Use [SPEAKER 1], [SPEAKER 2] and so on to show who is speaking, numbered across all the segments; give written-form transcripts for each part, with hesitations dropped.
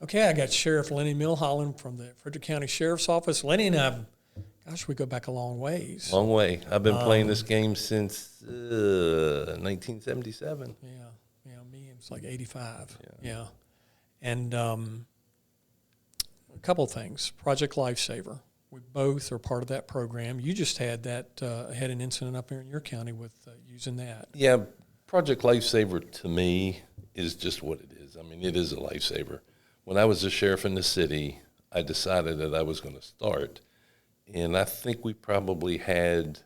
[SPEAKER 1] Okay, I got Sheriff Lenny Millholland from the Frederick County Sheriff's Office. Lenny and I, gosh, we go back a long ways.
[SPEAKER 2] Long way. I've been playing this game since 1977.
[SPEAKER 1] Yeah, me, it's like 85. Yeah. And a couple of things. Project Lifesaver. We both are part of that program. You just had had an incident up here in your county with using that.
[SPEAKER 2] Yeah, Project Lifesaver to me is just what it is. I mean, it is a lifesaver. When I was a sheriff in the city, I decided that I was going to start. And I think we probably had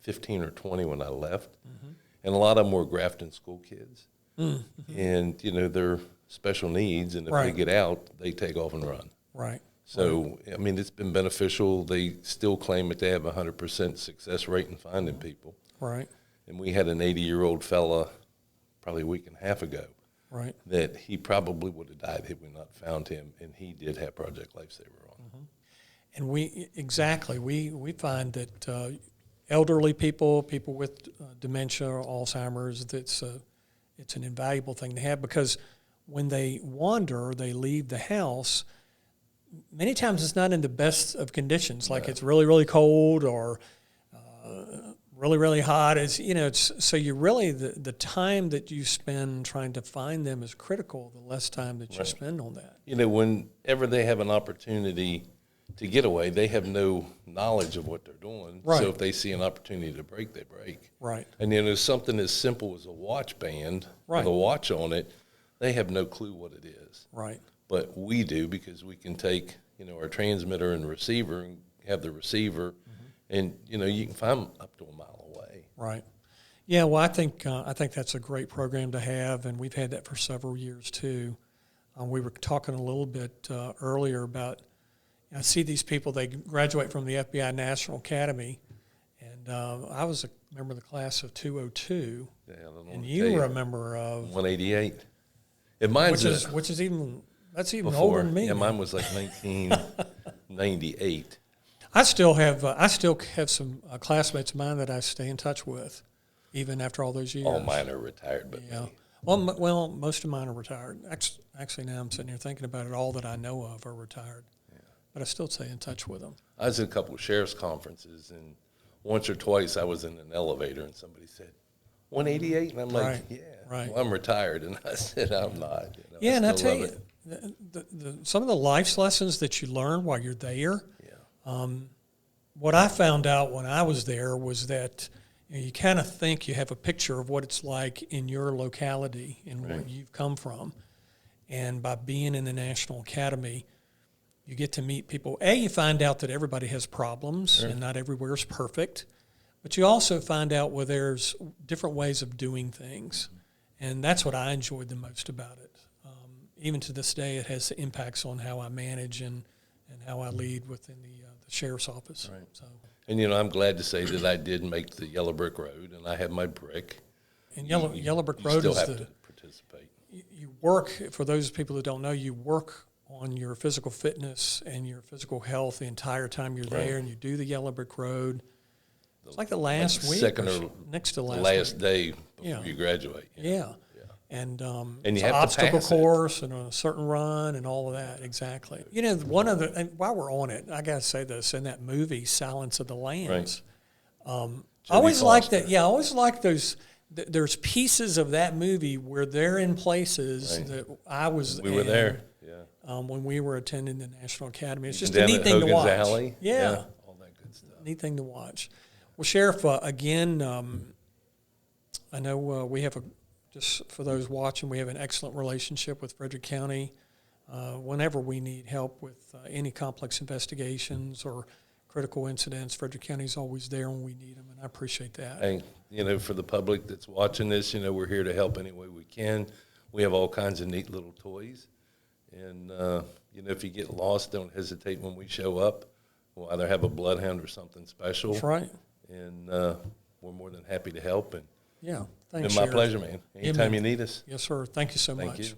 [SPEAKER 2] 15 or 20 when I left. Mm-hmm. And a lot of them were Grafton school kids. Mm-hmm. And, they're special needs. And if they get out, they take off and run.
[SPEAKER 1] Right.
[SPEAKER 2] So, I mean, it's been beneficial. They still claim that they have a 100% success rate in finding people.
[SPEAKER 1] Right.
[SPEAKER 2] And we had an 80-year-old fella probably a week and a half ago. Right. That he probably would have died had we not found him, and he did have Project Lifesaver on.
[SPEAKER 1] Mm-hmm. And we find that elderly people with dementia or Alzheimer's, it's an invaluable thing to have, because when they wander, they leave the house, many times it's not in the best of conditions, like it's really, really cold or really, really hot. So you really, the time that you spend trying to find them is critical, the less time that you spend on that.
[SPEAKER 2] Whenever they have an opportunity to get away, they have no knowledge of what they're doing. Right. So if they see an opportunity to break, they break. Right. And something as simple as a watch band with a watch on it, they have no clue what it is. Right. But we do, because we can take, our transmitter and receiver and have the receiver, and, you can find them up to a mile away. Right.
[SPEAKER 1] Yeah, well, I think that's a great program to have, and we've had that for several years too. We were talking a little bit earlier about, I see these people, they graduate from the FBI National Academy, and I was a member of the class of 202, and you were a member of
[SPEAKER 2] 188.
[SPEAKER 1] And which is even before. Older than me.
[SPEAKER 2] Yeah, mine was like 1998.
[SPEAKER 1] I still have some classmates of mine that I stay in touch with, even after all those years.
[SPEAKER 2] All mine are retired, but
[SPEAKER 1] yeah. Well, most of mine are retired. Actually, now I'm sitting here thinking about it. All that I know of are retired, but I still stay in touch with them.
[SPEAKER 2] I was in a couple of sheriff's conferences, and once or twice I was in an elevator, and somebody said, 188? And I'm like, well, I'm retired. And I said, I'm not.
[SPEAKER 1] And I tell you, some of the life lessons that you learn while you're there, what I found out when I was there was that you kind of think you have a picture of what it's like in your locality and where you've come from. And by being in the National Academy, you get to meet people. You find out that everybody has problems and not everywhere is perfect. But you also find out where there's different ways of doing things. And that's what I enjoyed the most about it. Even to this day, it has impacts on how I manage and how I lead within the sheriff's office. Right. So.
[SPEAKER 2] And, I'm glad to say that I did make the Yellow Brick Road, and I have my brick.
[SPEAKER 1] And Yellow Brick Road is
[SPEAKER 2] to participate.
[SPEAKER 1] You work, for those people that don't know, you work on your physical fitness and your physical health the entire time you're there, and you do the Yellow Brick Road. It's like the last week, next to
[SPEAKER 2] last day before you graduate.
[SPEAKER 1] Yeah. And
[SPEAKER 2] you
[SPEAKER 1] it's
[SPEAKER 2] have
[SPEAKER 1] an obstacle
[SPEAKER 2] to
[SPEAKER 1] course and a certain run and all of that. Exactly. And while we're on it, I got to say this, in that movie, Silence of the Lambs, I always like that. Yeah, I always like those. There's pieces of that movie where they're in places that I was
[SPEAKER 2] We were there,
[SPEAKER 1] when we were attending the National Academy. It's just a neat thing to watch.
[SPEAKER 2] Alley.
[SPEAKER 1] Yeah.
[SPEAKER 2] All that good stuff.
[SPEAKER 1] Neat thing to watch. Well, Sheriff, again, I know we have just for those watching, we have an excellent relationship with Frederick County. Whenever we need help with any complex investigations or critical incidents, Frederick County is always there when we need them, and I appreciate that.
[SPEAKER 2] And, for the public that's watching this, we're here to help any way we can. We have all kinds of neat little toys. And, if you get lost, don't hesitate when we show up. We'll either have a bloodhound or something special.
[SPEAKER 1] That's right.
[SPEAKER 2] And we're more than happy to help. And
[SPEAKER 1] thanks,
[SPEAKER 2] it's been my pleasure, man. Anytime you need us.
[SPEAKER 1] Yes, sir. Thank you so much.
[SPEAKER 2] Thank you.